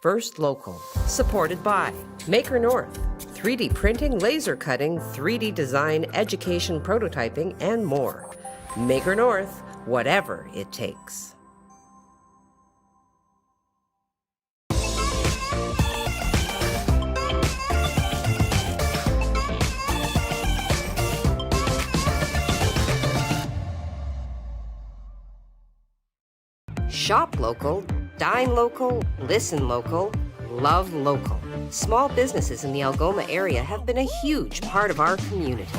First Local, supported by Maker North, 3D printing, laser cutting, 3D design, education, prototyping, and more. Maker North, whatever it takes. Shop local, dine local, listen local, love local. Small businesses in the Algoma area have been a huge part of our community.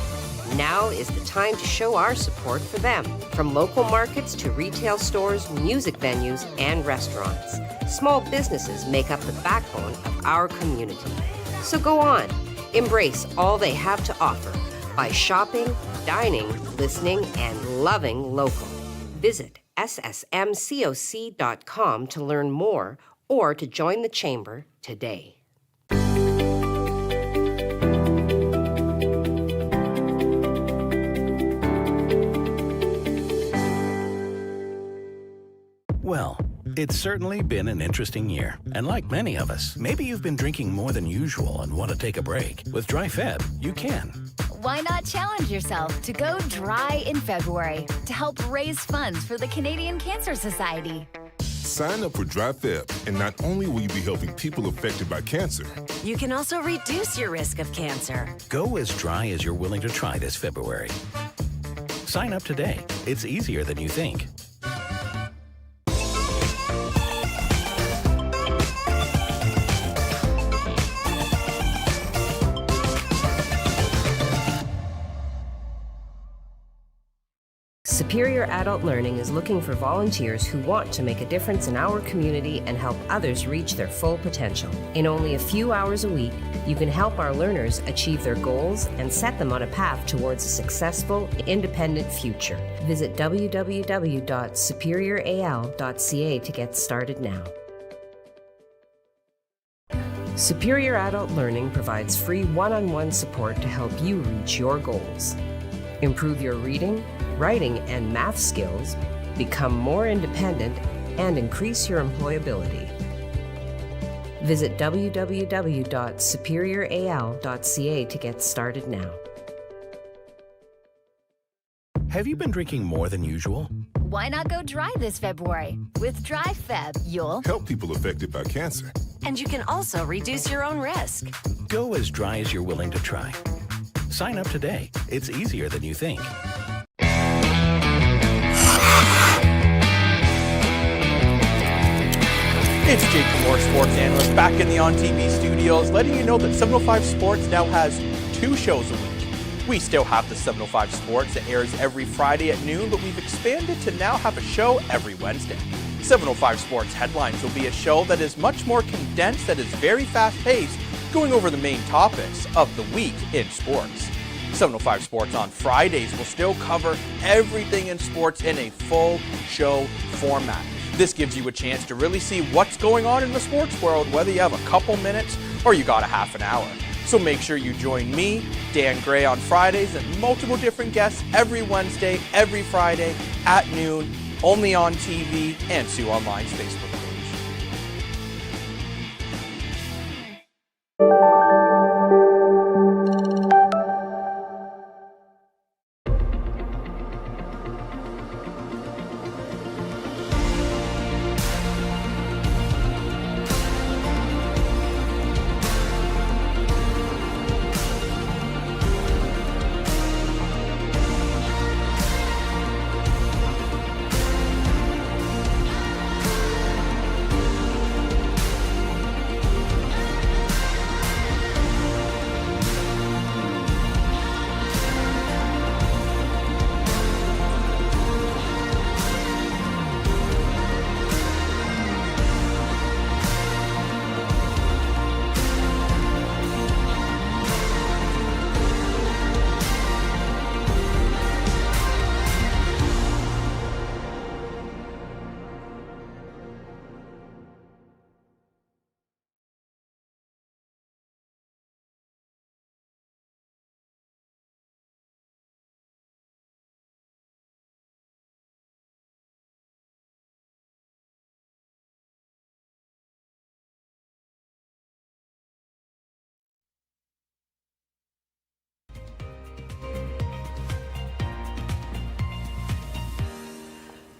Now is the time to show our support for them. From local markets to retail stores, music venues, and restaurants. Small businesses make up the backbone of our community. So go on, embrace all they have to offer by shopping, dining, listening, and loving local. Visit ssmcoc.com to learn more or to join the Chamber today. Well, it's certainly been an interesting year. And like many of us, maybe you've been drinking more than usual and want to take a break. With Dry Feb, you can. Why not challenge yourself to go dry in February to help raise funds for the Canadian Cancer Society? Sign up for Dry Feb, and not only will you be helping people affected by cancer, you can also reduce your risk of cancer. Go as dry as you're willing to try this February. Sign up today. It's easier than you think. Superior Adult Learning is looking for volunteers who want to make a difference in our community and help others reach their full potential. In only a few hours a week, you can help our learners achieve their goals and set them on a path towards a successful, independent future. Visit www.superioral.ca to get started now. Superior Adult Learning provides free one-on-one support to help you reach your goals. Improve your reading, writing, and math skills, become more independent, and increase your employability. Visit www.superioral.ca to get started now. Have you been drinking more than usual? Why not go dry this February? With Dry Feb, you'll help people affected by cancer. And you can also reduce your own risk. Go as dry as you're willing to try. Sign up today. It's easier than you think. It's Jake Moore, sports analyst, back in the On TV studios, letting you know that 705 Sports now has 2 shows a week. We still have the 705 Sports that airs every Friday at noon, but we've expanded to now have a show every Wednesday. 705 Sports Headlines will be a show that is much more condensed, that is very fast-paced, going over the main topics of the week in sports. 705 Sports on Fridays will still cover everything in sports in a full show format. This gives you a chance to really see what's going on in the sports world, whether you have a couple minutes or you got a half an hour. So make sure you join me, Dan Gray, on Fridays and multiple different guests every Wednesday, every Friday at noon, only on TV and Sioux Online's Facebook page.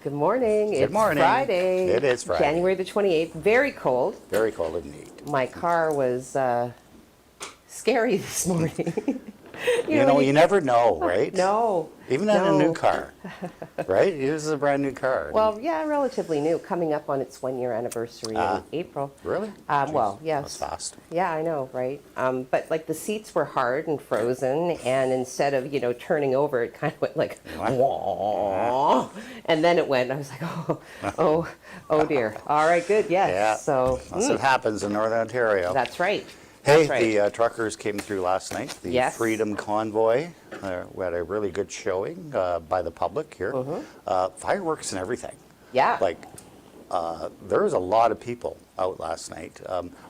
Good morning. Good morning. Friday. It is Friday. January the 28th. Very cold. Very cold indeed. My car was scary this morning. You know, you never know, right? No. Even in a new car, right? This is a brand new car. Well, yeah, relatively new, coming up on its 1-year anniversary in April. Really? Well, yes. That's fast. Yeah, I know, right? But like the seats were hard and frozen, and instead of, turning over, it kind of went like, wah, and then it went, I was like, oh dear. All right, good, yes. Yeah. So, That's what happens in Northern Ontario. that's right. Hey, That's right. the truckers came through last night. The Yes. Freedom Convoy. We had a really good showing by the public here. Fireworks and everything. Yeah. Like, there was a lot of people out last night.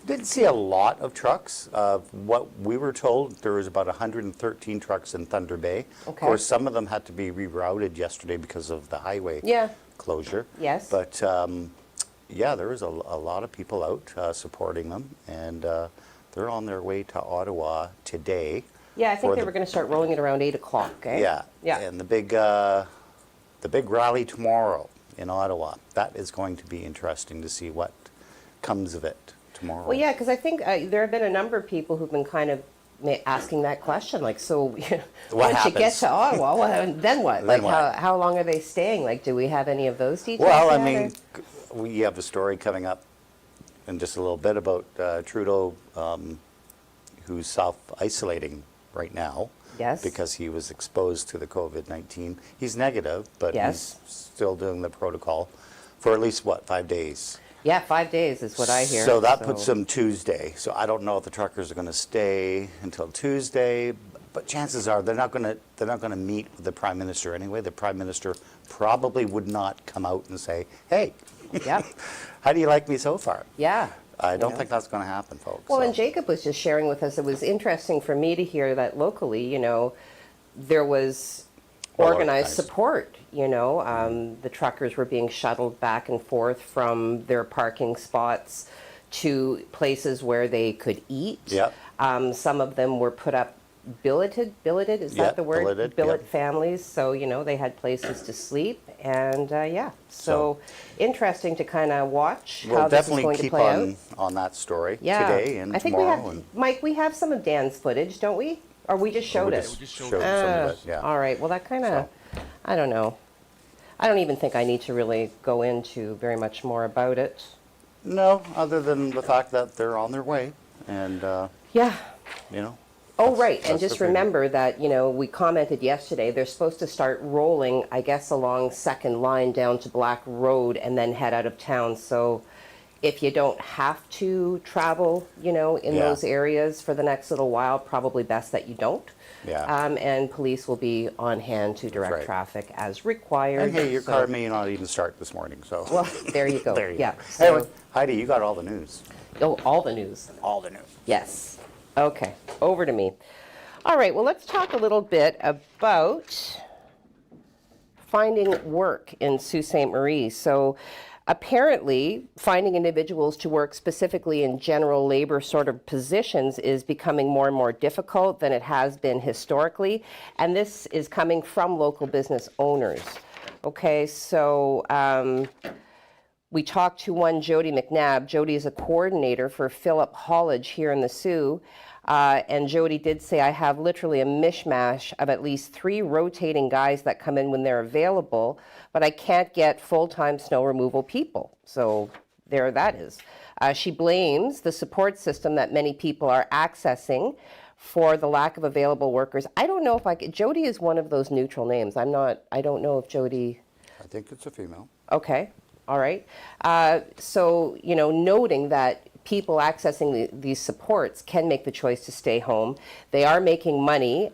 Didn't see a lot of trucks. What we were told, there was about 113 trucks in Thunder Bay. Of Okay. course, some of them had to be rerouted yesterday because of the highway Yeah. closure. Yes. But yeah, there was a lot of people out supporting them, and they're on their way to Ottawa today. Yeah, I think for they the- were going to start rolling it around 8 o'clock, eh? Yeah. Yeah. And the big rally tomorrow in Ottawa. That is going to be interesting to see what comes of it tomorrow. Well, yeah, because I think there have been a number of people who've been kind of asking that question, like, so once you get happens? to Ottawa, then what? Then Like, what? how long are they staying? Like, do we have any of those details? Well, I yet, mean, we have a story coming up in just a little bit about Trudeau, who's self-isolating right now. Yes. Because he was exposed to the COVID-19. He's negative, but Yes. he's still doing the protocol for at least, 5 days? Yeah, 5 days is what I hear. So that puts them Tuesday. So I don't know if the truckers are going to stay until Tuesday, but chances are they're not going to meet with the Prime Minister anyway. The Prime Minister probably would not come out and say, "Hey, Yep. how do you like me so far?" Yeah. I don't think that's going to happen, folks. Well, So- and Jacob was just sharing with us, it was interesting for me to hear that locally, there was Well organized organized. support, the truckers were being shuttled back and forth from their parking spots to places where they could eat. Yep. Some of them were put up billeted, is Yep, that the word? billeted, Billet yep. families, so, they had places to sleep, and yeah. So interesting to kind of watch We'll how this is definitely going to keep play out. on that story Yeah. today and I think tomorrow. we have, and Mike, we have some of Dan's footage, don't we? Or we just showed we it? just showed some of it, yeah. All right, well, that kind of, I don't know. I don't even think I need to really go into very much more about it. No, other than the fact that they're on their way, and Yeah. you know. Oh, that's- right, and that's the just thing. remember that, we commented yesterday, they're supposed to start rolling, I guess, along Second Line down to Black Road and then head out of town. So if you don't have to travel, in Yeah. those areas for the next little while, probably best that you don't. Yeah. And police will be on hand to direct right. traffic as required. And hey, your so- car may not even start this morning, so. Well, there you go. There you Yeah. go. So, Anyway, Heidi, you got all the news. all the news. All the news. Yes. Okay, over to me. All right, well, let's talk a little bit about finding work in Sault Ste. Marie. So apparently, finding individuals to work specifically in general labor sort of positions is becoming more and more difficult than it has been historically. And this is coming from local business owners. Okay, so we talked to one Jody McNabb. Jody is a coordinator for Phillip Haulage here in the Sioux. And Jody did say, I have literally a mishmash of at least 3 rotating guys that come in when they're available, but I can't get full-time snow removal people. So there that is. She blames the support system that many people are accessing for the lack of available workers. I don't know if Jody is one of those neutral names. I don't know if Jody. I think it's a female. Okay. All right. So, noting that people accessing these supports can make the choice to stay home. They are making money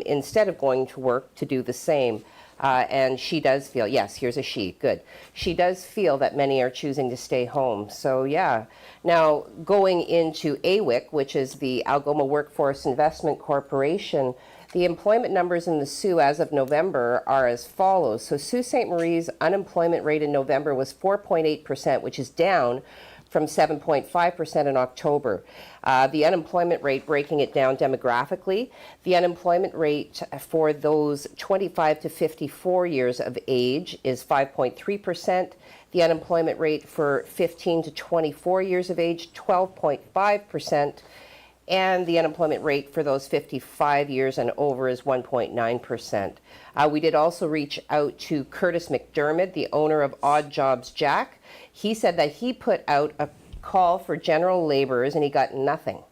instead of going to work to do the same. And she does feel, yes, here's a she, good. She does feel that many are choosing to stay home. So, yeah. Now, going into AWIC, which is the Algoma Workforce Investment Corporation, the employment numbers in the Sioux as of November are as follows. So Sault Ste. Marie's unemployment rate in November was 4.8%, which is down from 7.5% in October. The unemployment rate, breaking it down demographically, the unemployment rate for those 25 to 54 years of age is 5.3%. The unemployment rate for 15 to 24 years of age, 12.5%. And the unemployment rate for those 55 years and over is 1.9%. We did also reach out to Curtis McDermott, the owner of Odd Jobs Jack. He said that he put out a call for general laborers and he got nothing.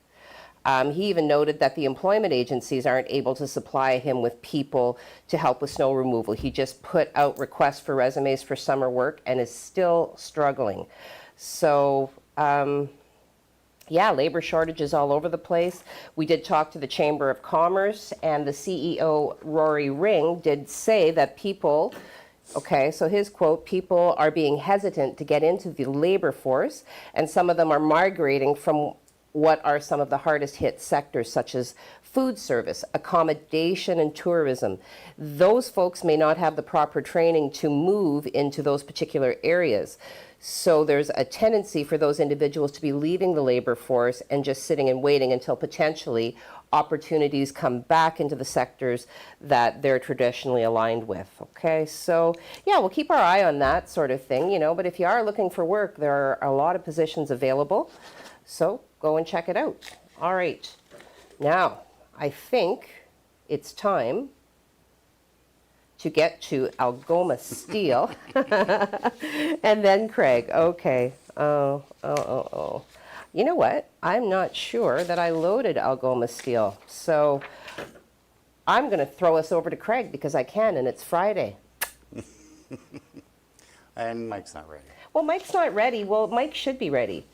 He even noted that the employment agencies aren't able to supply him with people to help with snow removal. He just put out requests for resumes for summer work and is still struggling. So, yeah, labor shortages all over the place. We did talk to the Chamber of Commerce, and the CEO, Rory Ring, did say that people, okay, so his quote, people are being hesitant to get into the labor force, and some of them are migrating from what are some of the hardest hit sectors, such as food service, accommodation, and tourism. Those folks may not have the proper training to move into those particular areas. So there's a tendency for those individuals to be leaving the labor force and just sitting and waiting until potentially opportunities come back into the sectors that they're traditionally aligned with. Okay, so yeah, we'll keep our eye on that sort of thing, you know, but if you are looking for work, there are a lot of positions available. So go and check it out. All right, now I think it's time to get to Algoma Steel. And then Craig. Okay. Oh. You know what? I'm not sure that I loaded Algoma Steel. So I'm going to throw us over to Craig because I can, and it's Friday. And Mike's not ready. Well, Mike's not ready. Well, Mike should be ready.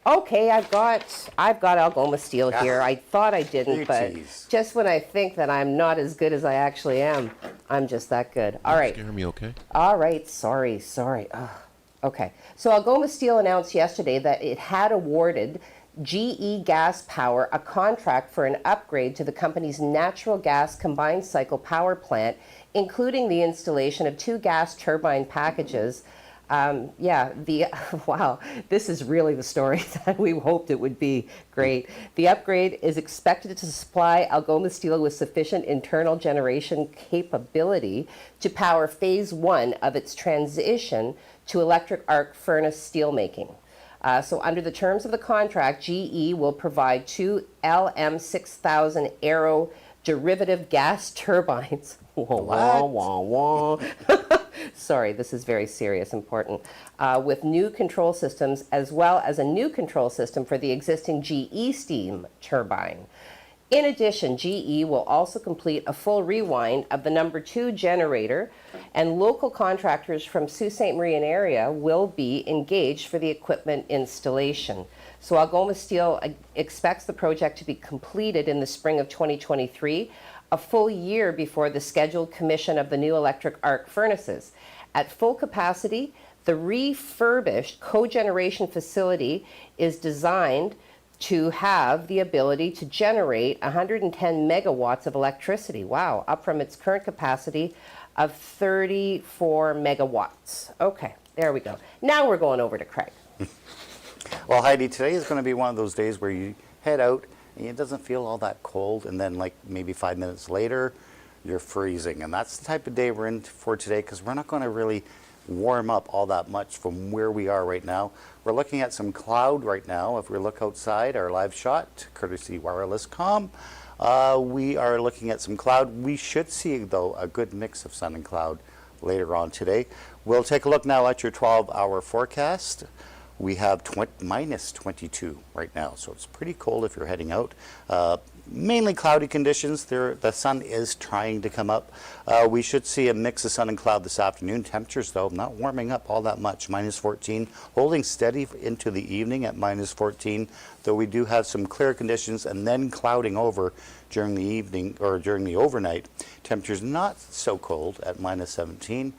Okay, I've got Algoma Steel here. I thought I didn't, but just when I think that I'm not as good as I actually am, I'm just that good. All right. Scare me, okay? All right. Sorry. Okay. So Algoma Steel announced yesterday that it had awarded GE Gas Power a contract for an upgrade to the company's natural gas combined cycle power plant, including the installation of 2 gas turbine packages. Wow, this is really the story that we hoped it would be. Great. The upgrade is expected to supply Algoma Steel with sufficient internal generation capability to power phase 1 of its transition to electric arc furnace steelmaking. So under the terms of the contract, GE will provide 2 LM6000 Aero derivative gas turbines. Wah, wah, wah. Sorry, this is very serious, important. With new control systems, as well as a new control system for the existing GE steam turbine. In addition, GE will also complete a full rewind of the number 2 generator, and local contractors from Sault Ste. Marie area will be engaged for the equipment installation. So Algoma Steel expects the project to be completed in the spring of 2023, a full year before the scheduled commission of the new electric arc furnaces. At full capacity, the refurbished cogeneration facility is designed to have the ability to generate 110 megawatts of electricity. Wow, up from its current capacity of 34 megawatts. Okay, there we go. Now we're going over to Craig. Well, Heidi, today is going to be one of those days where you head out and it doesn't feel all that cold, and then like maybe 5 minutes later, you're freezing. And that's the type of day we're in for today, because we're not going to really warm up all that much from where we are right now. We're looking at some cloud right now. If we look outside our live shot, courtesy Wireless Com, we are looking at some cloud. We should see, though, a good mix of sun and cloud later on today. We'll take a look now at your 12-hour forecast. We have minus 22 right now, so it's pretty cold if you're heading out. Mainly cloudy conditions. The sun is trying to come up. We should see a mix of sun and cloud this afternoon. Temperatures, though, not warming up all that much. Minus 14, holding steady into the evening at minus 14, though we do have some clear conditions and then clouding over during the evening or during the overnight. Temperatures not so cold at minus 17.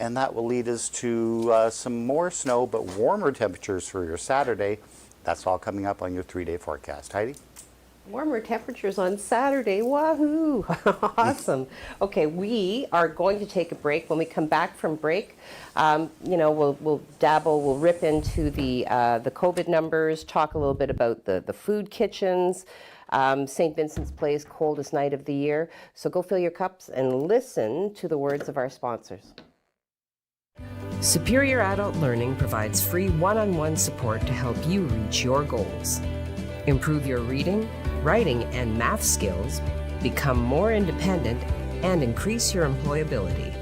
And that will lead us to some more snow, but warmer temperatures for your Saturday. That's all coming up on your 3-day forecast. Heidi? Warmer temperatures on Saturday. Wahoo! Awesome. Okay, we are going to take a break. When we come back from break, we'll dabble, we'll rip into the COVID numbers, talk a little bit about the food kitchens, St. Vincent's Place, coldest night of the year. So go fill your cups and listen to the words of our sponsors. Superior Adult Learning provides free one-on-one support to help you reach your goals. Improve your reading, writing, and math skills, become more independent, and increase your employability.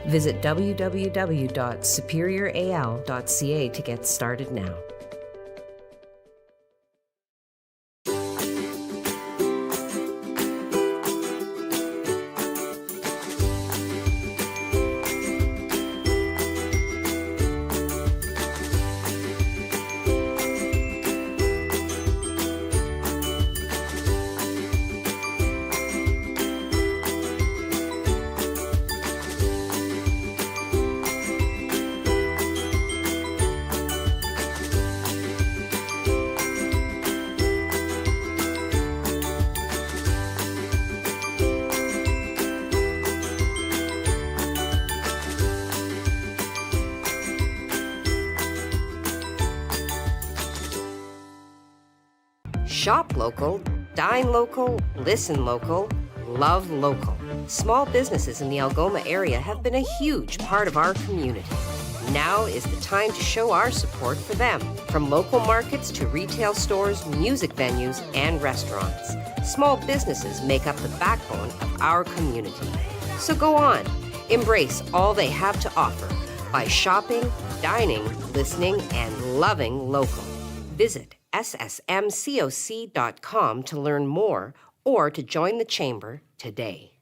Visit www.superioral.ca to get started now. Shop local, dine local, listen local, love local. Small businesses in the Algoma area have been a huge part of our community. Now is the time to show our support for them. From local markets to retail stores, music venues, and restaurants. Small businesses make up the backbone of our community. So go on, embrace all they have to offer by shopping, dining, listening, and loving local. Visit ssmcoc.com to learn more or to join the chamber today.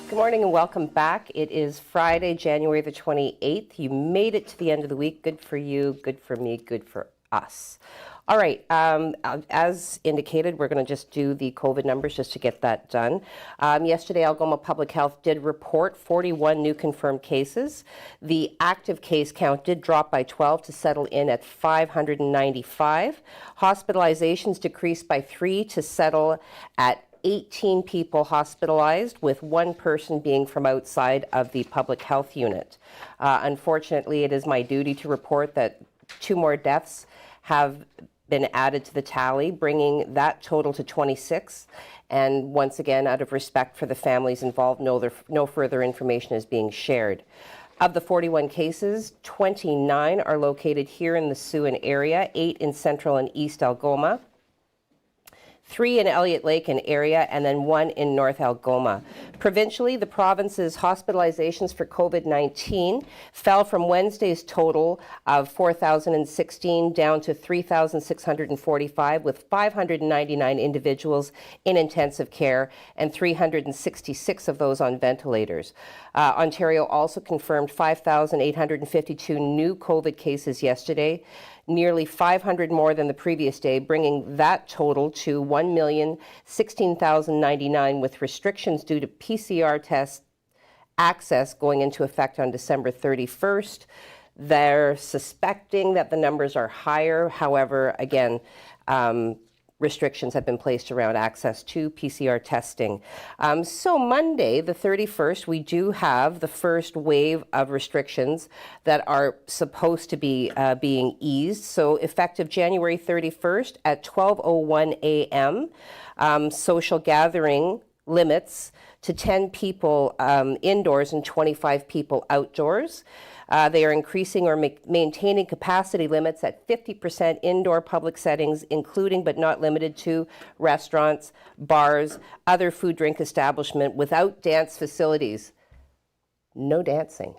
Good morning and welcome back. It is Friday, January the 28th. You made it to the end of the week. Good for you, good for me, good for us. All right, as indicated, we're going to just do the COVID numbers just to get that done. Yesterday, Algoma Public Health did report 41 new confirmed cases. The active case count did drop by 12 to settle in at 595. Hospitalizations decreased by 3 to settle at 18 people hospitalized, with one person being from outside of the public health unit. Unfortunately, it is my duty to report that 2 more deaths have been added to the tally, bringing that total to 26. And once again, out of respect for the families involved, no further information is being shared. Of the 41 cases, 29 are located here in the Siouan area, 8 in Central and East Algoma, 3 in Elliott Lake and area, and then 1 in North Algoma. Provincially, the province's hospitalizations for COVID-19 fell from Wednesday's total of 4,016 down to 3,645, with 599 individuals in intensive care and 366 of those on ventilators. Ontario also confirmed 5,852 new COVID cases yesterday, nearly 500 more than the previous day, bringing that total to 1,016,099, with restrictions due to PCR test access going into effect on December 31st. They're suspecting that the numbers are higher. However, again, restrictions have been placed around access to PCR testing. So Monday, the 31st, we do have the first wave of restrictions that are supposed to be being eased. So effective January 31st at 12:01 a.m., social gathering limits to 10 people indoors and 25 people outdoors. They are increasing or maintaining capacity limits at 50% indoor public settings, including but not limited to restaurants, bars, other food drink establishment without dance facilities. No dancing.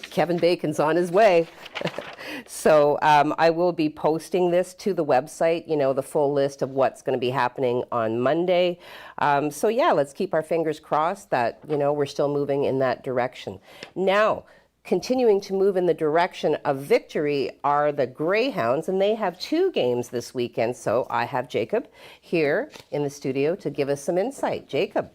Kevin Bacon's on his way. So I will be posting this to the website, the full list of what's going to be happening on Monday. So yeah, let's keep our fingers crossed that, we're still moving in that direction. Now, continuing to move in the direction of victory are the Greyhounds, and they have 2 games this weekend. So I have Jacob here in the studio to give us some insight. Jacob.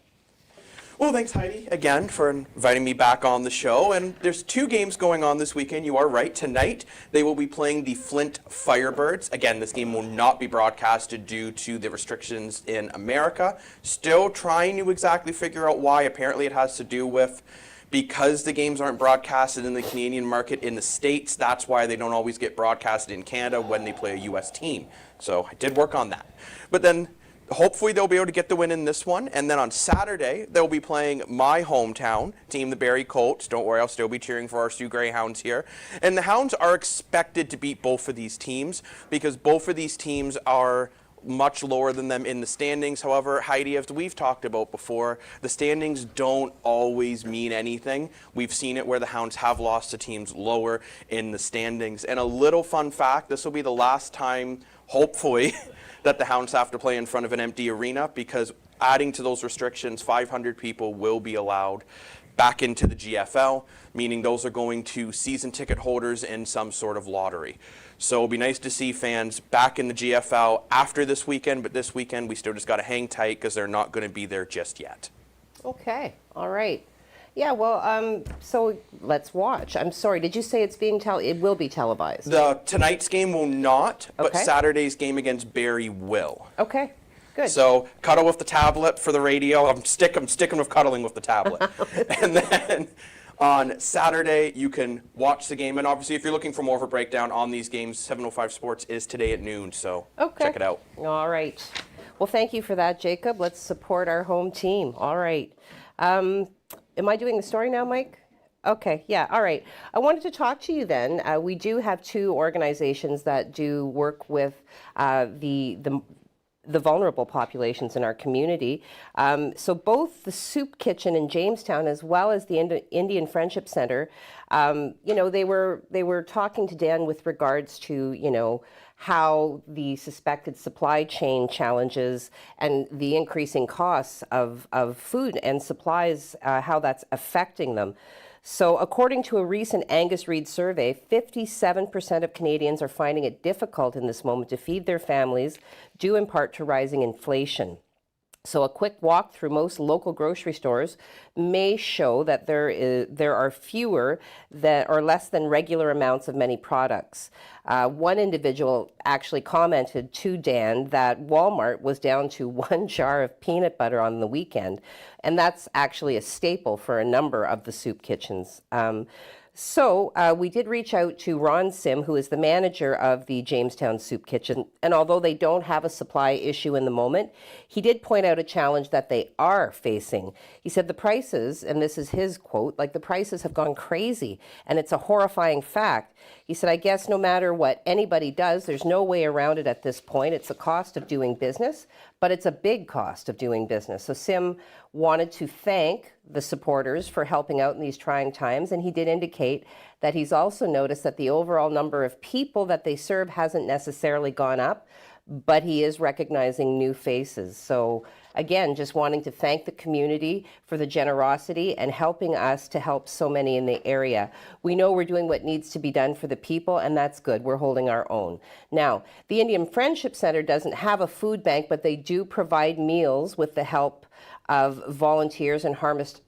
Well, thanks, Heidi, again, for inviting me back on the show. And there's 2 games going on this weekend. You are right. Tonight, they will be playing the Flint Firebirds. Again, this game will not be broadcasted due to the restrictions in America. Still trying to exactly figure out why. Apparently, it has to do with because the games aren't broadcasted in the Canadian market in the States. That's why they don't always get broadcasted in Canada when they play a U.S. team. So I did work on that. But then hopefully they'll be able to get the win in this one. And then on Saturday, they'll be playing my hometown team, the Barrie Colts. Don't worry, I'll still be cheering for our Sioux Greyhounds here. And the Hounds are expected to beat both of these teams because both of these teams are much lower than them in the standings. However, Heidi, as we've talked about before, the standings don't always mean anything. We've seen it where the Hounds have lost to teams lower in the standings. And a little fun fact, this will be the last time, hopefully, that the Hounds have to play in front of an empty arena, because adding to those restrictions, 500 people will be allowed back into the GFL, meaning those are going to season ticket holders in some sort of lottery. So it'll be nice to see fans back in the GFL after this weekend, but this weekend we still just got to hang tight because they're not going to be there just yet. Okay, all right. Yeah, well, so let's watch. I'm sorry, did you say it's being it will be televised? Tonight's game will not, but Okay. Saturday's game against Barrie will. Okay, good. So cuddle with the tablet for the radio. I'm sticking with cuddling with the tablet. And then on Saturday, you can watch the game. And obviously, if you're looking for more of a breakdown on these games, 705 Sports is today at noon. So Okay. check it out. All right. Well, thank you for that, Jacob. Let's support our home team. All right. Am I doing the story now, Mike? Okay, yeah, all right. I wanted to talk to you then. We do have 2 organizations that do work with the vulnerable populations in our community. So both the Soup Kitchen in Jamestown as well as the Indian Friendship Center, they were talking to Dan with regards to, how the suspected supply chain challenges and the increasing costs of food and supplies, how that's affecting them. So according to a recent Angus Reid survey, 57% of Canadians are finding it difficult in this moment to feed their families, due in part to rising inflation. So a quick walk through most local grocery stores may show that there are fewer that or less than regular amounts of many products. One individual actually commented to Dan that Walmart was down to 1 jar of peanut butter on the weekend, and that's actually a staple for a number of the soup kitchens. So we did reach out to Ron Sim, who is the manager of the Jamestown Soup Kitchen. And although they don't have a supply issue in the moment, he did point out a challenge that they are facing. He said the prices, and this is his quote, the prices have gone crazy, and it's a horrifying fact. He said, I guess no matter what anybody does, there's no way around it at this point. It's a cost of doing business, but it's a big cost of doing business. So Sim wanted to thank the supporters for helping out in these trying times, and he did indicate that he's also noticed that the overall number of people that they serve hasn't necessarily gone up, but he is recognizing new faces. So again, just wanting to thank the community for the generosity and helping us to help so many in the area. We know we're doing what needs to be done for the people, and that's good. We're holding our own. Now, the Indian Friendship Center doesn't have a food bank, but they do provide meals with the help of volunteers in Harvest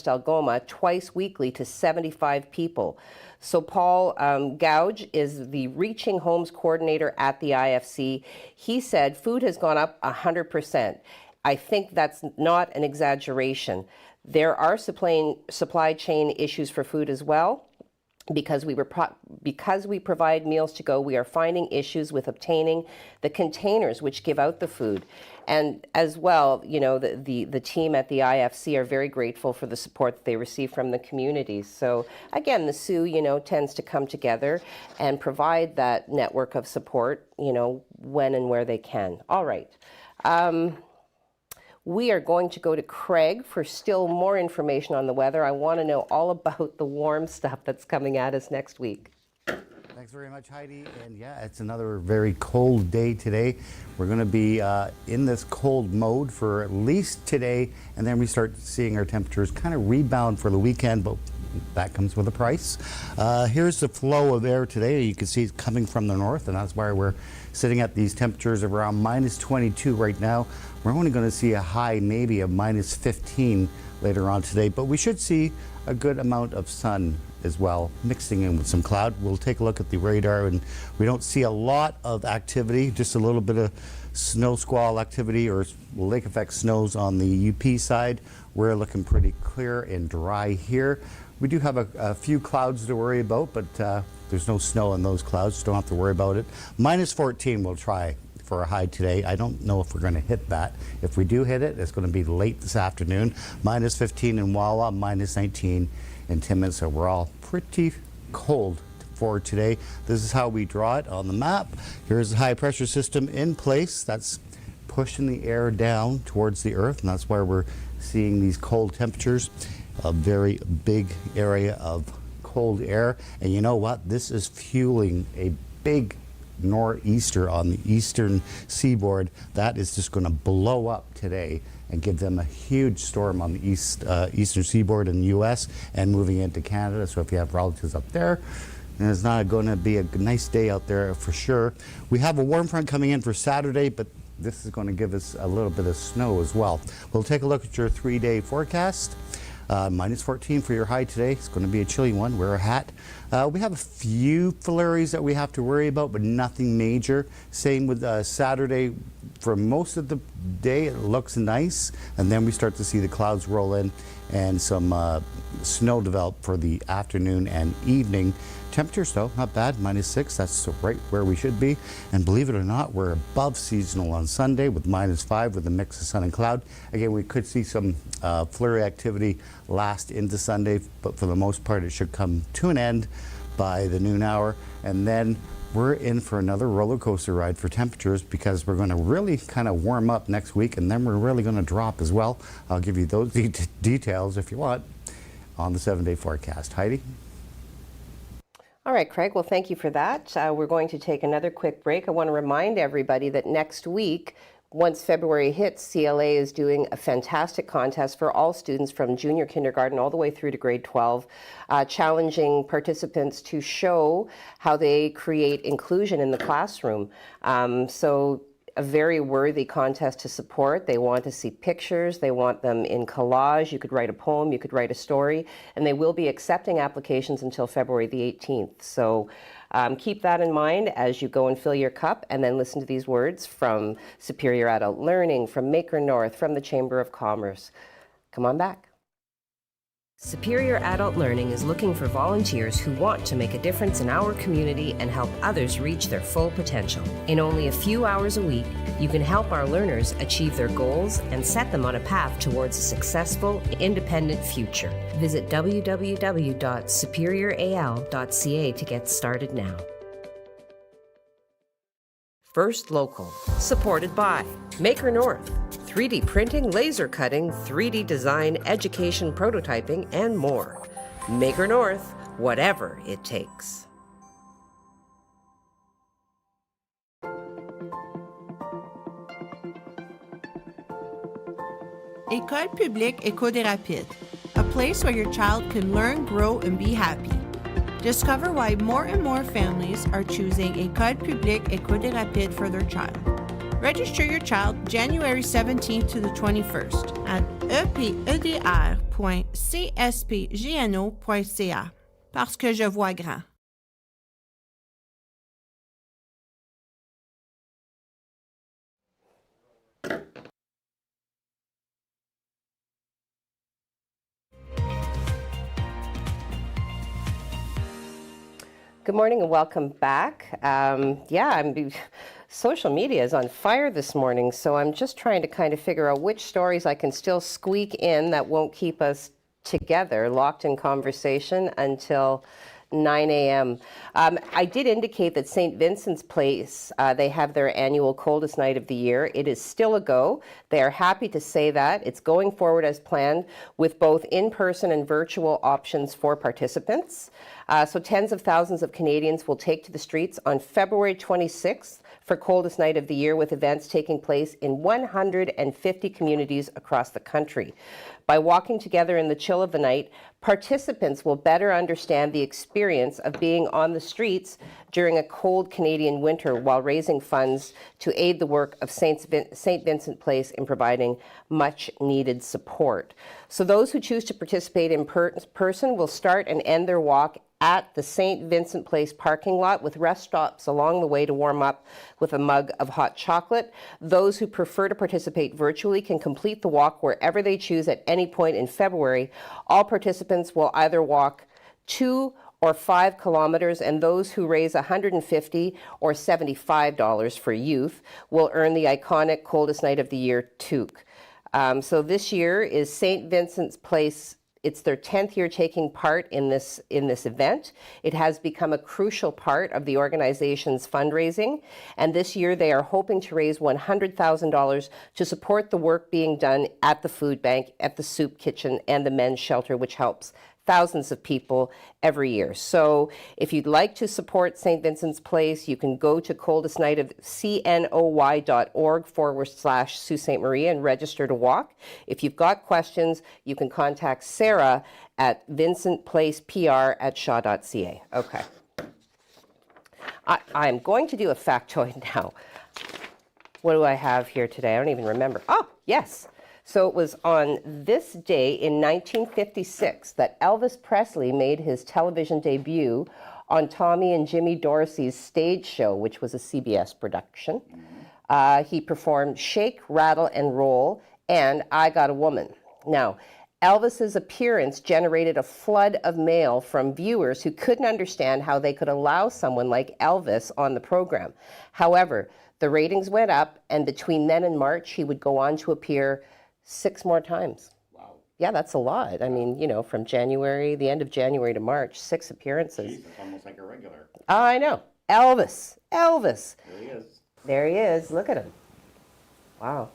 Algoma twice weekly to 75 people. So Paul Gouge is the Reaching Homes coordinator at the IFC. He said food has gone up 100%. I think that's not an exaggeration. There are supply chain issues for food as well. Because we provide meals to go, we are finding issues with obtaining the containers which give out the food. And as well, the team at the IFC are very grateful for the support that they receive from the communities. So again, the Sioux, tends to come together and provide that network of support, when and where they can. All right. We are going to go to Craig for still more information on the weather. I want to know all about the warm stuff that's coming at us next week. Thanks very much, Heidi. And yeah, it's another very cold day today. We're going to be in this cold mode for at least today, and then we start seeing our temperatures kind of rebound for the weekend, but that comes with a price. Here's the flow of air today. You can see it's coming from the north, and that's why we're sitting at these temperatures of around minus 22 right now. We're only going to see a high maybe of minus 15 later on today, but we should see a good amount of sun as well, mixing in with some cloud. We'll take a look at the radar, and we don't see a lot of activity, just a little bit of snow squall activity or lake effect snows on the UP side. We're looking pretty clear and dry here. We do have a few clouds to worry about, but there's no snow in those clouds, so don't have to worry about it. Minus 14 we'll try for a high today. I don't know if we're going to hit that. If we do hit it, it's going to be late this afternoon. Minus 15 in Wawa, minus 19 in Timmins, so we're all pretty cold for today. This is how we draw it on the map. Here's the high pressure system in place. That's pushing the air down towards the earth, and that's why we're seeing these cold temperatures. A very big area of cold air, and you know what? This is fueling a big nor'easter on the eastern seaboard. That is just going to blow up today and give them a huge storm on the eastern seaboard in the U.S. and moving into Canada. So if you have relatives up there, and it's not going to be a nice day out there for sure. We have a warm front coming in for Saturday, but this is going to give us a little bit of snow as well. We'll take a look at your 3-day forecast. Minus 14 for your high today. It's going to be a chilly one. Wear a hat. We have a few flurries that we have to worry about, but nothing major. Same with Saturday. For most of the day, it looks nice, and then we start to see the clouds roll in and some snow develop for the afternoon and evening. Temperatures, though, not bad, minus 6. That's right where we should be. And believe it or not, we're above seasonal on Sunday with minus 5 with a mix of sun and cloud. Again, we could see some flurry activity last into Sunday, but for the most part, it should come to an end by the noon hour. And then we're in for another roller coaster ride for temperatures, because we're going to really kind of warm up next week, and then we're really going to drop as well. I'll give you those details if you want on the 7-day forecast. Heidi? All right, Craig, well, thank you for that. We're going to take another quick break. I want to remind everybody that next week, once February hits, CLA is doing a fantastic contest for all students from junior kindergarten all the way through to grade 12, challenging participants to show how they create inclusion in the classroom. So a very worthy contest to support. They want to see pictures. They want them in collage. You could write a poem. You could write a story. And they will be accepting applications until February the 18th. So keep that in mind as you go and fill your cup, and then listen to these words from Superior Adult Learning, from Maker North, from the Chamber of Commerce. Come on back. Superior Adult Learning is looking for volunteers who want to make a difference in our community and help others reach their full potential. In only a few hours a week, you can help our learners achieve their goals and set them on a path towards a successful, independent future. Visit www.superioral.ca to get started now. First Local, supported by Maker North, 3D printing, laser cutting, 3D design, education, prototyping, and more. Maker North, whatever it takes. École publique Éco des Rapides, a place where your child can learn, grow, and be happy. Discover why more and more families are choosing École publique Éco des Rapides for their child. Register your child January 17th to the 21st at epedr.cspgno.ca. Parce que je vois grand. Good morning and welcome back. Social media is on fire this morning, so I'm just trying to kind of figure out which stories I can still squeak in that won't keep us together, locked in conversation until 9 a.m. I did indicate that St. Vincent's Place, they have their annual coldest night of the year. It is still a go. They are happy to say that. It's going forward as planned with both in-person and virtual options for participants. So tens of thousands of Canadians will take to the streets on February 26th for Coldest Night of the Year, with events taking place in 150 communities across the country. By walking together in the chill of the night, participants will better understand the experience of being on the streets during a cold Canadian winter while raising funds to aid the work of St. Vincent Place in providing much needed support. So those who choose to participate in person will start and end their walk at the St. Vincent Place parking lot, with rest stops along the way to warm up with a mug of hot chocolate. Those who prefer to participate virtually can complete the walk wherever they choose at any point in February. All participants will either walk 2 or 5 kilometers, and those who raise $150 or $75 for youth will earn the iconic Coldest Night of the Year toque. So this year is St. Vincent's Place. It's their 10th year taking part in this event. It has become a crucial part of the organization's fundraising, and this year they are hoping to raise $100,000 to support the work being done at the food bank, at the soup kitchen, and the men's shelter, which helps thousands of people every year. So if you'd like to support St. Vincent's Place, you can go to cnoy.org/Sault Ste. Marie and register to walk. If you've got questions, you can contact Sarah at vincentplacepr@shaw.ca. Okay. I'm going to do a factoid now. What do I have here today? I don't even remember. Oh, yes. So it was on this day in 1956 that Elvis Presley made his television debut on Tommy and Jimmy Dorsey's stage show, which was a CBS production. He performed Shake, Rattle, and Roll and I Got a Woman. Now, Elvis's appearance generated a flood of mail from viewers who couldn't understand how they could allow someone like Elvis on the program. However, the ratings went up, and between then and March, he would go on to appear 6 more times. Wow. Yeah, that's a lot. I mean, you know, from January, the end of January to March, 6 appearances. Jeez, it's almost like a regular. I know. Elvis. There he is. There he is. Look at him. Wow.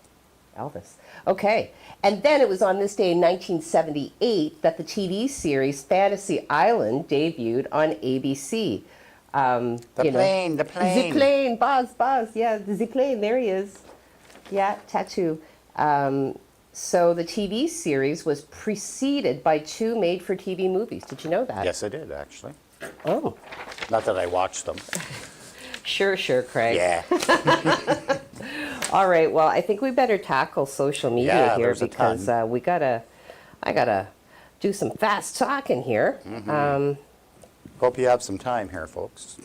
Elvis. Okay. And then it was on this day in 1978 that the TV series Fantasy Island debuted on ABC. The plane. The plane. Buzz. Yeah, the plane. There he is. Yeah, tattoo. So the TV series was preceded by 2 made-for-TV movies. Did you know that? Yes, I did, actually. Oh. Not that I watched them. Sure, Craig. Yeah. All right, well, I think we better tackle social media here because I gotta do some fast talking here. Hope you have some time here, folks.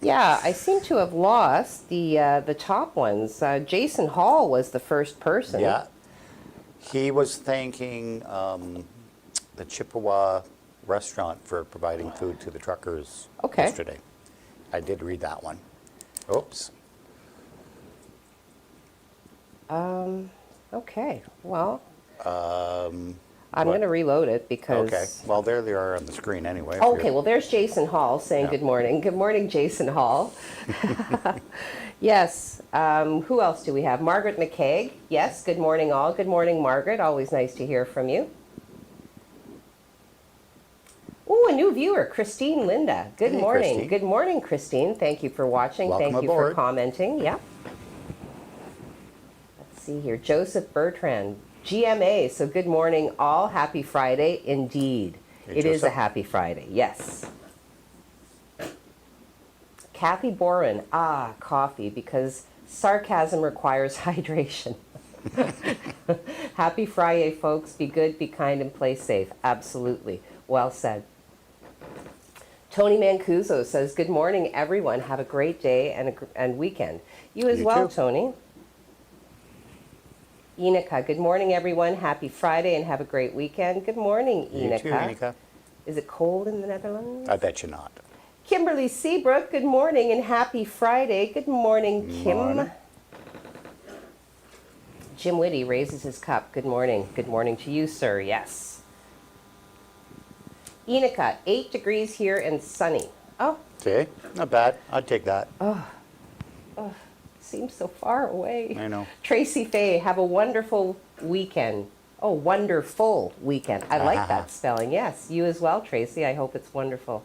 Yeah, I seem to have lost the top ones. Jason Hall was the first person. Yeah. He was thanking the Chippewa restaurant for providing food to the truckers yesterday. I did read that one. Oops. Okay, well, I'm going to reload it because... Okay, well, there they are on the screen anyway. Okay, well, there's Jason Hall saying good morning. Good morning, Jason Hall. Yes, who else do we have? Margaret McKaig. Yes, good morning, all. Good morning, Margaret. Always nice to hear from you. Oh, a new viewer, Christine Linda. Good morning. Christine. Good morning, Christine. Thank you for watching. Welcome Thank you aboard. for commenting. Yeah. Let's see here. Joseph Bertrand, GMA. So good morning, all. Happy Friday, indeed. Hey, it is a Joseph. happy Friday, yes. Kathy Boren, coffee, because sarcasm requires hydration. Happy Friday, folks. Be good, be kind, and play safe. Absolutely. Well said. Tony Mancuso says, good morning, everyone. Have a great day and weekend. You as well, too. Tony. Enika, good morning, everyone. Happy Friday and have a great weekend. Good morning, Enika. You too, Enika. Is it cold in the Netherlands? I bet you not. Kimberly Seabrook, good morning and happy Friday. Good morning, Kim. Morning. Jim Whitty raises his cup. Good morning. Good morning to you, sir. Yes. Enika, 8 degrees here and sunny. Oh, See, not bad. I'd take that. seems so far away. I know. Tracy Fay, have a wonderful weekend. Oh, wonderful weekend. I like that spelling. Yes, you as well, Tracy. I hope it's wonderful.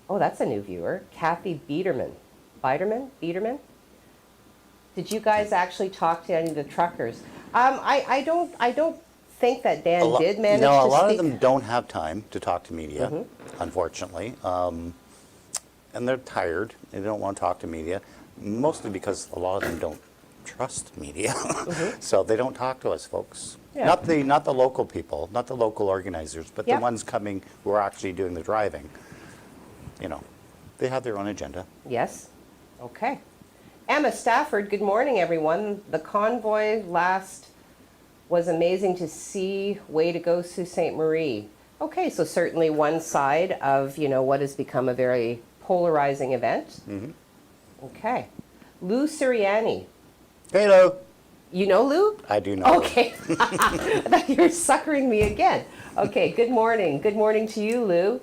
Oh, that's a new viewer. Kathy Biederman. Biederman? Did you guys actually talk to any of the truckers? I don't think that Dan did manage to speak. No, a lot of them don't have time to talk to media, unfortunately. And they're tired. They don't want to talk to media, mostly because a lot of them don't trust media. So they don't talk to us, folks. Yeah. Not the local people, not the local organizers, but Yep. the ones coming who are actually doing the driving. You know, they have their own agenda. Yes? Okay. Emma Stafford, good morning, everyone. The convoy last was amazing to see. Way to go, Sault Ste. Marie. Okay, so certainly one side of, what has become a very polarizing event. Okay. Lou Sirianni. Hey, Lou. You know Lou? I do know. Okay. I thought you were suckering me again. Okay, good morning. Good morning to you, Lou.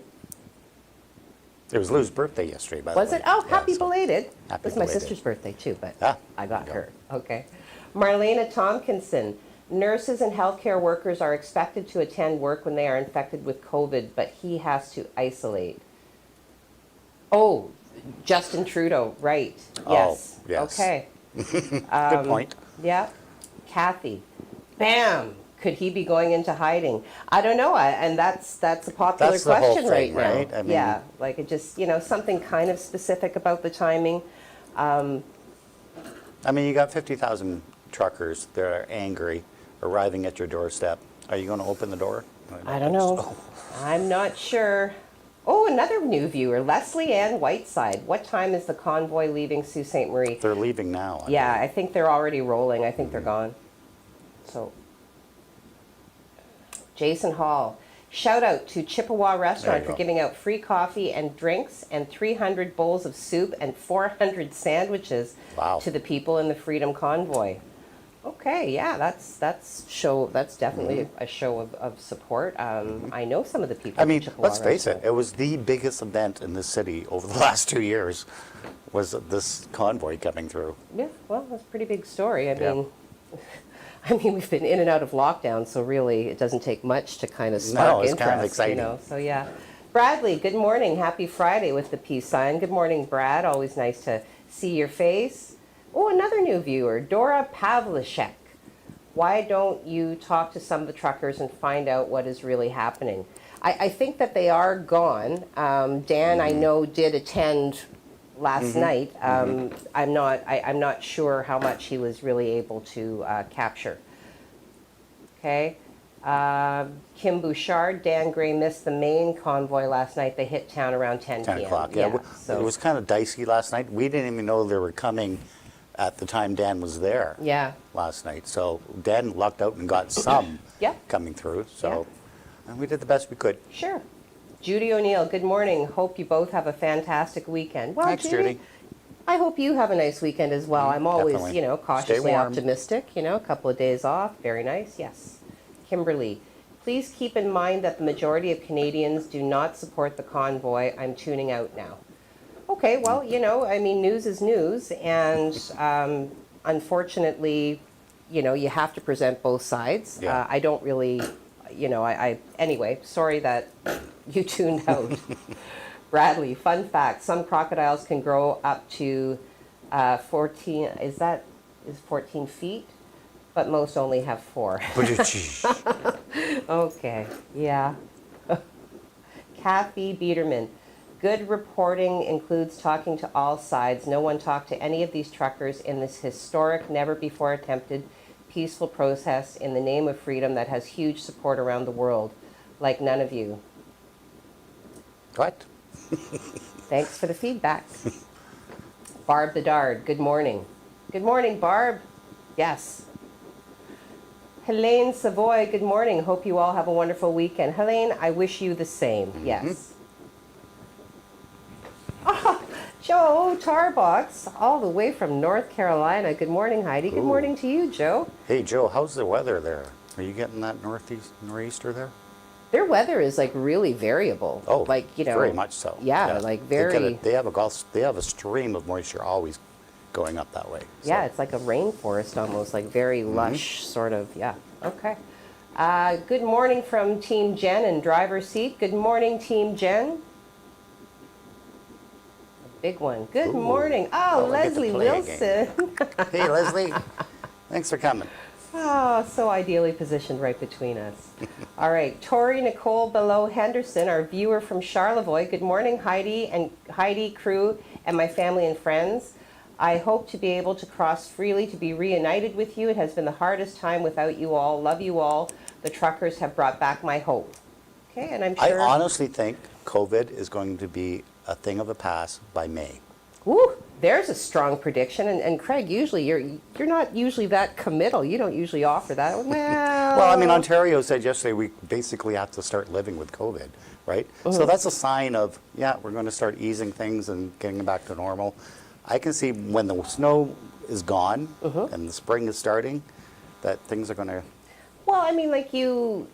It was Lou's birthday yesterday, by the way. Was it? Oh, Yeah, happy so- belated. Happy It was my belated. sister's birthday too, but Ah, I got there you her. Okay. Marlena Tompkinson. Nurses and healthcare workers are expected to attend work when they are infected with COVID, but he has to isolate. Oh, Justin Trudeau, right. Yes. Oh, yes. Okay. Good point. Yeah. Kathy. Bam. Could he be going into hiding? I don't know, and that's a popular That's the whole question thing, right now. right? I mean- yeah, like it just something kind of specific about the timing. I mean, you got 50,000 truckers that are angry, arriving at your doorstep. Are you going to open the door? I don't know. I'm not sure. Oh, another new viewer, Leslie Ann Whiteside. What time is the convoy leaving Sault Ste. Marie? They're leaving now. Yeah, I think they're already rolling. I think they're gone. So, Jason Hall. Shout out to Chippewa Restaurant you for go. giving out free coffee and drinks and 300 bowls of soup and 400 sandwiches Wow. to the people in the Freedom Convoy. Okay, yeah, that's definitely a show of support. I know some of the people. I at mean, Chippewa let's face it, Restaurant. it was the biggest event in the city over the last 2 years, was this convoy coming through. Yeah, well, that's a pretty big story. Yeah. I mean, we've been in and out of lockdown, so really it doesn't take much to kind of spark it's interest. kind of exciting. So yeah. Bradley, good morning. Happy Friday with the peace sign. Good morning, Brad. Always nice to see your face. Oh, another new viewer, Dora Pavlishek. Why don't you talk to some of the truckers and find out what is really happening? I think that they are gone. Dan, I know, did attend last night. I'm not sure how much he was really able to capture. Okay. Kim Bouchard, Dan Gray missed the main convoy last night. They hit town around 10 10 p.m. o'clock, so, It was kind of dicey last night. We didn't even know they were coming at the time Dan was there yeah. last night. So Dan lucked out and got some Yeah. coming through. So and we did the best we could. Sure. Judy O'Neill, good morning. Hope you both have a fantastic weekend. Well, Thanks, Judy. I hope you have a nice weekend as well. I'm always, Definitely. cautiously Stay warm. optimistic. A couple of days off. Very nice. Yes. Kimberly, please keep in mind that the majority of Canadians do not support the convoy. I'm tuning out now. Okay, well, I mean, news is news. And unfortunately, you have to present both sides. Yeah. I don't really, anyway, sorry that you tuned out. Bradley, fun fact, some crocodiles can grow up to 14, is 14 feet? But most only have 4. Okay, yeah. Kathy Biederman, good reporting includes talking to all sides. No one talked to any of these truckers in this historic, never before attempted peaceful protest in the name of freedom that has huge support around the world, like none of you. What? Thanks for the feedback. Barb Bedard, good morning. Good morning, Barb. Yes. Helene Savoy, good morning. Hope you all have a wonderful weekend. Helene, I wish you the same. Yes. Joe Tarbox, all the way from North Carolina. Good morning, Heidi. Good morning to you, Joe. Hey, Joe, how's the weather there? Are you getting that nor'easter there? Their weather is like really variable. Oh, like very much so. Yeah, like very. They have a stream of moisture always going up that way. So. Yeah, it's like a rainforest almost, like very lush sort of. Yeah. Okay. Good morning from Team Jen in driver's seat. Good morning, Team Jen. big one. Good Ooh. morning. Oh, Oh, I get to Leslie play Wilson. Hey, Leslie. Thanks for coming. Oh, so ideally positioned right between us. All right, Tori Nicole Below Henderson, our viewer from Charlevoix. Good morning, Heidi, crew, and my family and friends. I hope to be able to cross freely to be reunited with you. It has been the hardest time without you all. Love you all. The truckers have brought back my hope. Okay, and I'm sure. I honestly think COVID is going to be a thing of the past by May. Ooh, there's a strong prediction. And Craig, usually you're not usually that committal. You don't usually offer that. Well, I mean, Ontario said yesterday we basically have to start living with COVID, right? So that's a sign of, yeah, we're going to start easing things and getting back to normal. I can see when the snow is gone and the spring is starting, that things are going to... Well, I mean, like you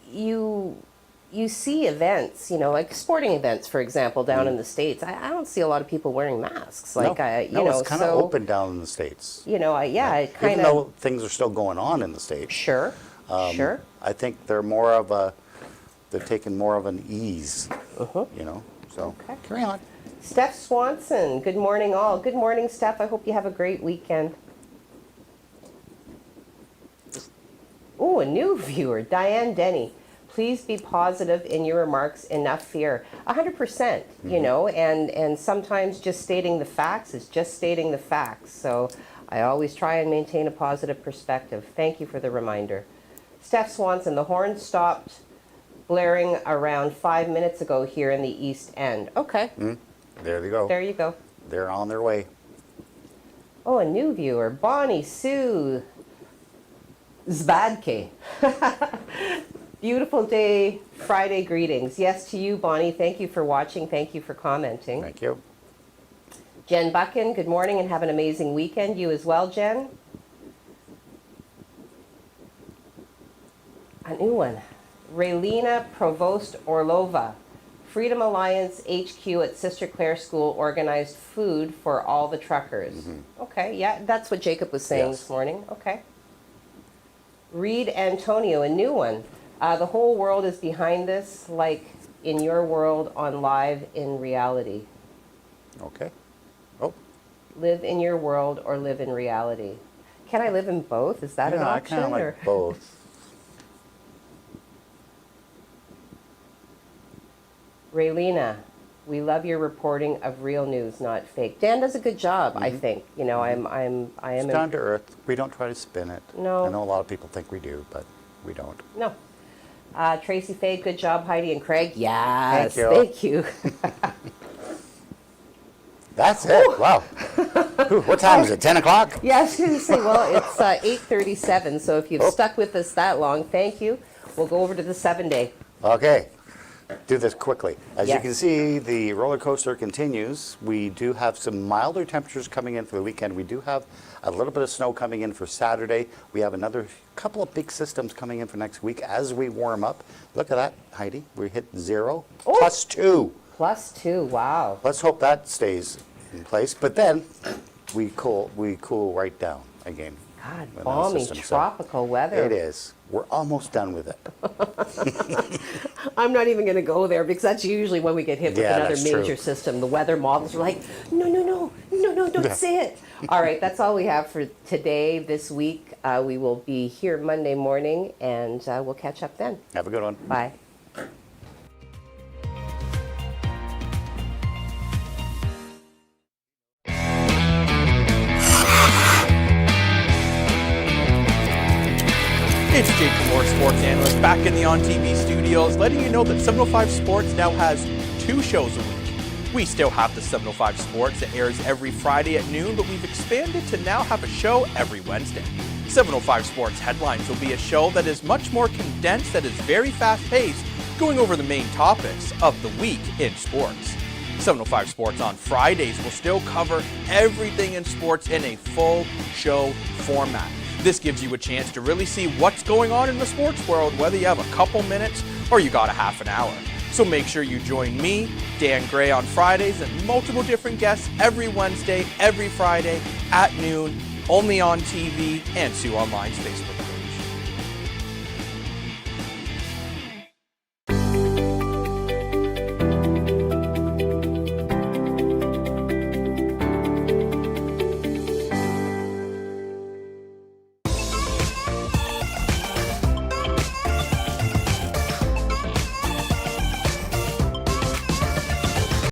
see events, like sporting events, for example, down in the States. I don't see a lot of people wearing masks. Like, no, it's kind of open down in the States. It kind of... Even though things are still going on in the States. Sure, sure. I think they're taking more of an ease, so Okay. carry on. Steph Swanson, good morning all. Good morning, Steph. I hope you have a great weekend. Oh, a new viewer, Diane Denny. Please be positive in your remarks, enough fear. 100%, and sometimes just stating the facts is just stating the facts. So I always try and maintain a positive perspective. Thank you for the reminder. Steph Swanson, the horn stopped blaring around 5 minutes ago here in the East End. Okay. There they go. There you go. They're on their way. Oh, a new viewer, Bonnie Sue Zbadke. Beautiful day, Friday greetings. Yes, to you, Bonnie. Thank you for watching. Thank you for commenting. Thank you. Jen Buchan, good morning and have an amazing weekend. You as well, Jen. A new one. Raylina Provost Orlova. Freedom Alliance HQ at Sister Claire School organized food for all the truckers. Okay, yeah, that's what Jacob was saying this morning. Okay. Reed Antonio, a new one. The whole world is behind this, like in your world on Live in Reality. Okay. Oh. Live in your world or live in reality. Can I live in both? Is that an option? I kind of like both. Raylina, we love your reporting of real news, not fake. Dan does a good job, I think. I am. It's down to earth. We don't try to spin it. No. I know a lot of people think we do, but we don't. No. Tracy Faye, good job. Heidi and Craig, yes. Thank you. Thank you. That's it. Wow. What time is it? 10 o'clock? Yeah, I was going to say, well, it's 8:37, so if you've stuck with us that long, thank you. We'll go over to the 7-day. Okay. Do this quickly. As you Yes. can see, the roller coaster continues. We do have some milder temperatures coming in for the weekend. We do have a little bit of snow coming in for Saturday. We have another couple of big systems coming in for next week as we warm up. Look at that, Heidi. We hit 0, +2. +2, wow. Let's hope that stays in place. But then we cool right down again. God, when those balmy systems- tropical weather. It is. We're almost done with it. I'm not even going to go there because that's usually when we get hit with Yeah, another that's major true. system. The weather models are like, no, don't say it. All right, that's all we have for today, this week. We will be here Monday morning, and we'll catch up then. Have a good one. Bye. It's Jake Moore, sports analyst, back in the On TV studios, letting you know that 705 Sports now has 2 shows a week. We still have the 705 Sports that airs every Friday at noon, but we've expanded to now have a show every Wednesday. 705 Sports Headlines will be a show that is much more condensed, that is very fast-paced, going over the main topics of the week in sports. 705 Sports on Fridays will still cover everything in sports in a full show format. This gives you a chance to really see what's going on in the sports world, whether you have a couple minutes or you got a half an hour. So make sure you join me, Dan Gray, on Fridays and multiple different guests every Wednesday, every Friday at noon, only on TV and Sue Online's Facebook page.